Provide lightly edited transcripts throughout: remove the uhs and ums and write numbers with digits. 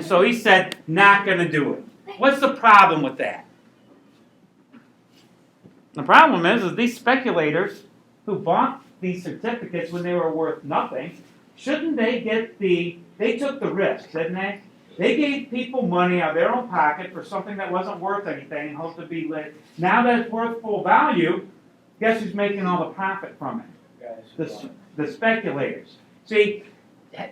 so he said, not going to do it. What's the problem with that? The problem is these speculators who bought these certificates when they were worth nothing, shouldn't they get they took the risk, didn't they? They gave people money out of their own pocket for something that wasn't worth anything and hoped to be lit. Now that it's worth full value, guess who's making all the profit from it? The speculators. See,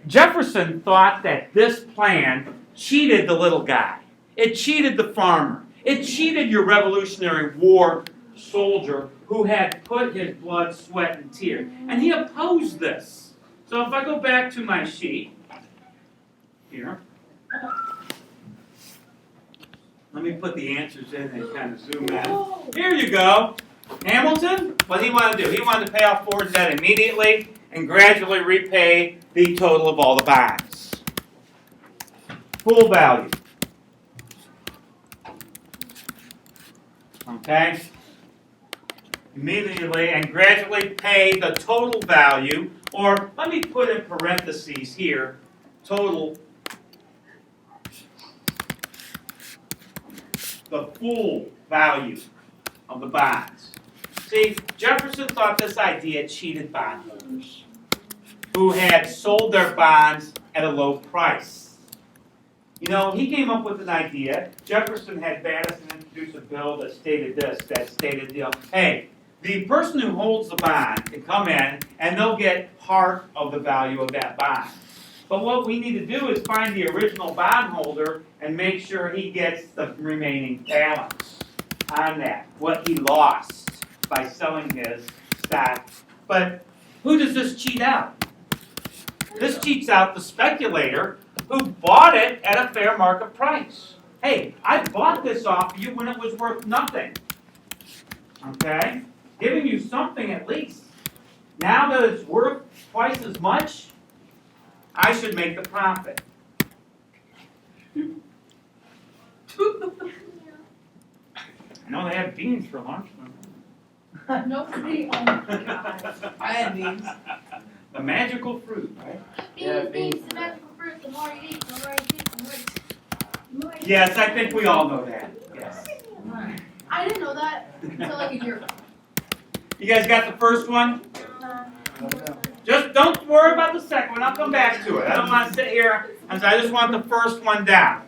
Jefferson thought that this plan cheated the little guy. It cheated the farmer. It cheated your Revolutionary War soldier who had put his blood, sweat, and tears. And he opposed this. So if I go back to my sheet here, let me put the answers in and kind of zoom in. Here you go. Hamilton, what did he want to do? He wanted to pay off Ford's debt immediately and gradually repay the total of all the bonds. Full value. Okay? Immediately and gradually pay the total value, or let me put in parentheses here, total, the full value of the bonds. See, Jefferson thought this idea cheated bondholders who had sold their bonds at a low price. You know, he came up with an idea. Jefferson had Madison introduce a bill that stated this, that stated, hey, the person who holds the bond can come in and they'll get part of the value of that bond. But what we need to do is find the original bondholder and make sure he gets the remaining balance on that, what he lost by selling his stock. But who does this cheat out? This cheats out the speculator who bought it at a fair market price. Hey, I bought this off you when it was worth nothing. Okay? Giving you something at least. Now that it's worth twice as much, I should make the profit. I know they have beans for lunch. Nobody, oh my God. I had beans. The magical fruit, right? Beans, the magical fruit. The more you eat, the more you eat, the more you eat. Yes, I think we all know that. Yes. I didn't know that until like a year ago. You guys got the first one? Just don't worry about the second one. I'll come back to it. I don't want to sit here and say, I just want the first one down.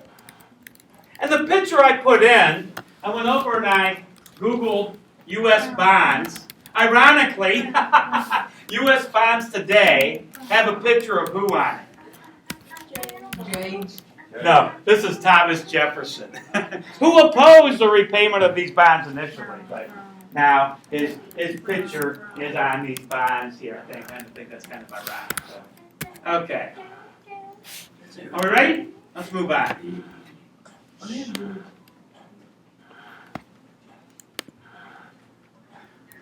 And the picture I put in, I went over and I Googled U.S. bonds. Ironically, U.S. bonds today have a picture of who on it? James. No, this is Thomas Jefferson, who opposed the repayment of these bonds initially. But now his picture is on these bonds here. I think that's kind of ironic. So. Okay. Are we ready? Let's move on.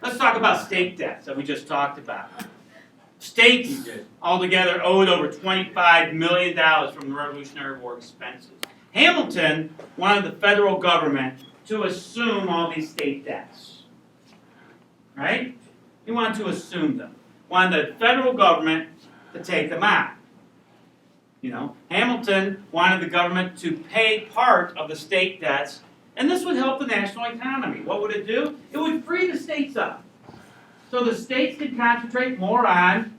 Let's talk about state debts that we just talked about. States altogether owed over $25 million from the Revolutionary War expenses. Hamilton wanted the federal government to assume all these state debts. Right? He wanted to assume them. Wanted the federal government to take them out. You know, Hamilton wanted the government to pay part of the state debts, and this would help the national economy. What would it do? It would free the states up. So the states could concentrate more on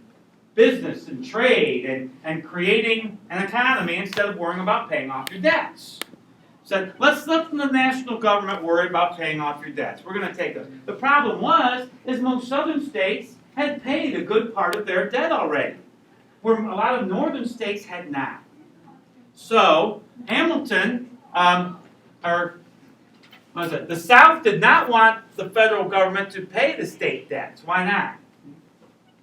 business and trade and creating an economy instead of worrying about paying off your debts. So let's let the national government worry about paying off your debts. We're going to take those. The problem is most southern states had paid a good part of their debt already, where a lot of northern states had not. So Hamilton, the South did not want the federal government to pay the state debts. Why not?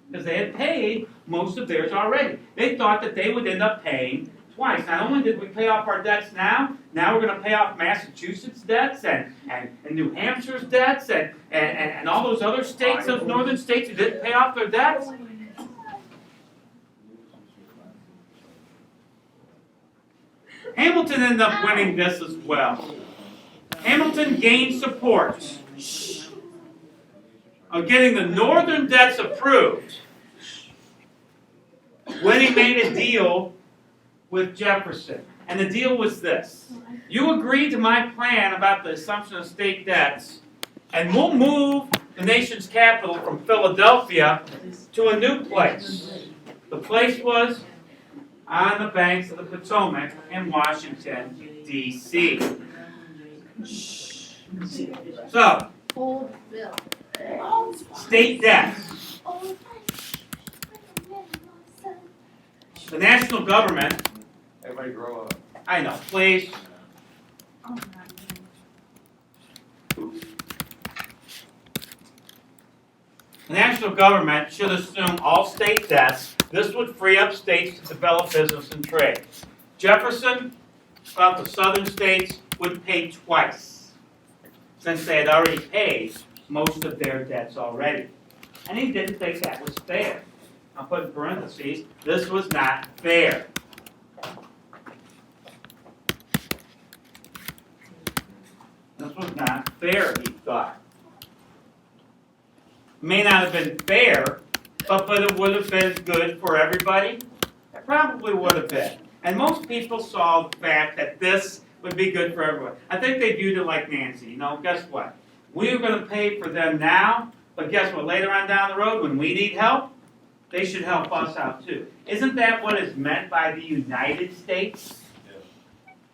Because they had paid most of theirs already. They thought that they would end up paying twice. Not only did we pay off our debts now we're going to pay off Massachusetts' debts and New Hampshire's debts and all those other states, those northern states who didn't pay off their debts. Hamilton ended up winning this as well. Hamilton gained support of getting the northern debts approved when he made a deal with Jefferson. And the deal was this. You agreed to my plan about the assumption of state debts, and we'll move the nation's capital from Philadelphia to a new place. The place was on the banks of the Potomac in Washington, D.C. So, Old Bill. state debts. The national government, Everybody grow up. I know, please. The national government should assume all state debts. This would free up states to develop business and trade. Jefferson felt the southern states would pay twice, since they had already paid most of their debts already. And he didn't think that was fair. I'll put in parentheses, this was not fair. This was not fair, he thought. May not have been fair, but it would have been good for everybody. It probably would have been. And most people saw the fact that this would be good for everyone. I think they viewed it like Nancy. You know, guess what? We're going to pay for them now, but guess what? Later on down the road, when we need help, they should help us out too. Isn't that what is meant by the United States?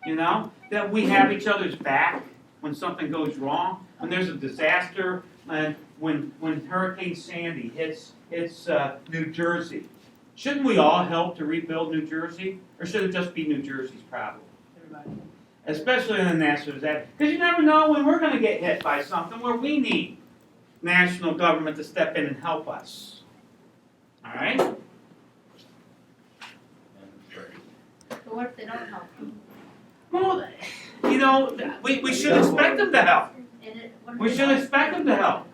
You know, that we have each other's back when something goes wrong, when there's a disaster, and when Hurricane Sandy hits New Jersey. Shouldn't we all help to rebuild New Jersey? Or should it just be New Jersey's problem? Especially in the national disaster. Because you never know when we're going to get hit by something where we need national government to step in and help us. All right? But what if they don't help? Well, you know, we should expect them to help. We should expect them to help.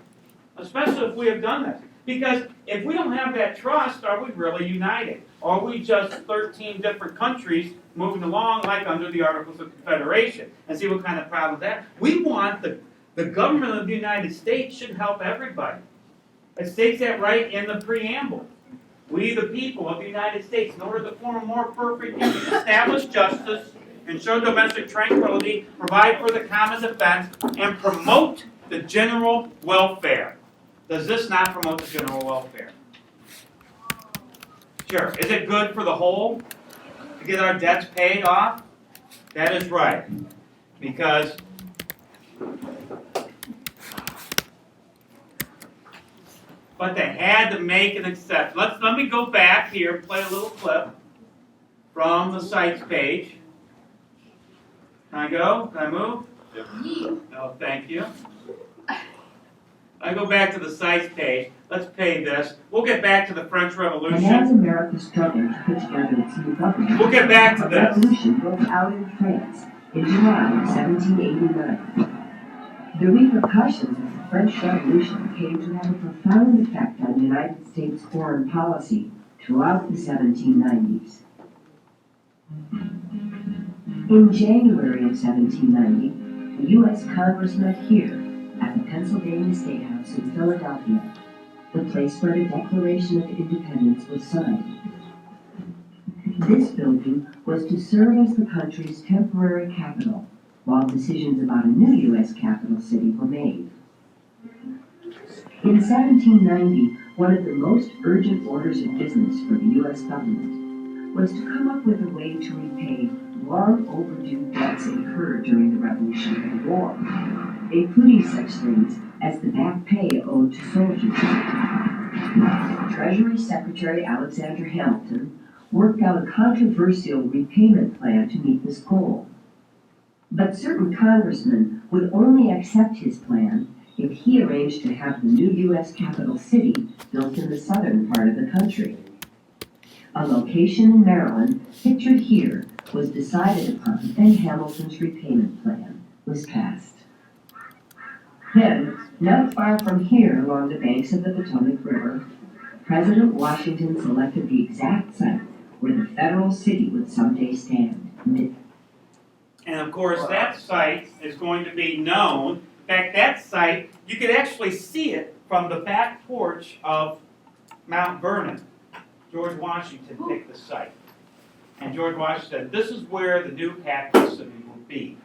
Especially if we have done this. Because if we don't have that trust, are we really united? Or are we just 13 different countries moving along like under the Articles of Confederation? And see what kind of problem that. We want the government of the United States should help everybody. It states that right in the preamble. We, the people of the United States, in order to form a more perfect union, establish justice, ensure domestic tranquility, provide for the common defense, and promote the general welfare. Does this not promote the general welfare? Sure. Is it good for the whole to get our debts paid off? That is right. Because but they had to make an exception. Let me go back here and play a little clip from the sites page. Can I go? Can I move? Yep. No, thank you. I go back to the sites page. Let's pay this. We'll get back to the French And as Revolution. America struggled to put together its new government, We'll get back to a this. revolution broke out in France in July of 1789. The repercussions of the French Revolution came to have a profound effect on the United States foreign policy throughout the 1790s. In January of 1790, the U.S. Congress met here at the Pennsylvania State House in Philadelphia, the place where the Declaration of Independence was signed. This building was to serve as the country's temporary capital while decisions about a new U.S. capital city were made. In 1790, one of the most urgent orders of business for the U.S. government was to come up with a way to repay long overdue debts incurred during the Revolutionary War, including such things as the back pay owed to soldiers. Treasury Secretary Alexander Hamilton worked out a controversial repayment plan to meet this goal. But certain congressmen would only accept his plan if he arranged to have the new U.S. capital city built in the southern part of the country. A location in Maryland, pictured here, was decided upon and Hamilton's repayment plan was passed. Then, not far from here along the banks of the Potomac River, President Washington selected the exact site where the federal city would someday stand. And of course, that site is going to be known. In fact, that site, you could actually see it from the back porch of Mount Vernon. George Washington picked the site. And George Washington said, this is where the new capital city will be.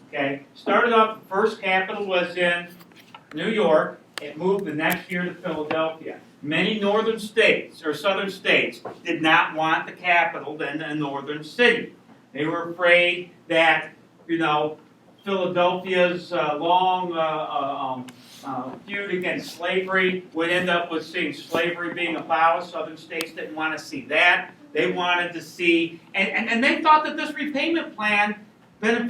Okay? Started off, the first capital was in New York. It moved the next year to Philadelphia. Many northern states, or southern states, did not want the capital in a northern city. They were afraid that, Philadelphia's long feud against slavery would end up with seeing slavery being abolished. Southern states didn't want to see that. They wanted to see, and they thought that this repayment plan benefited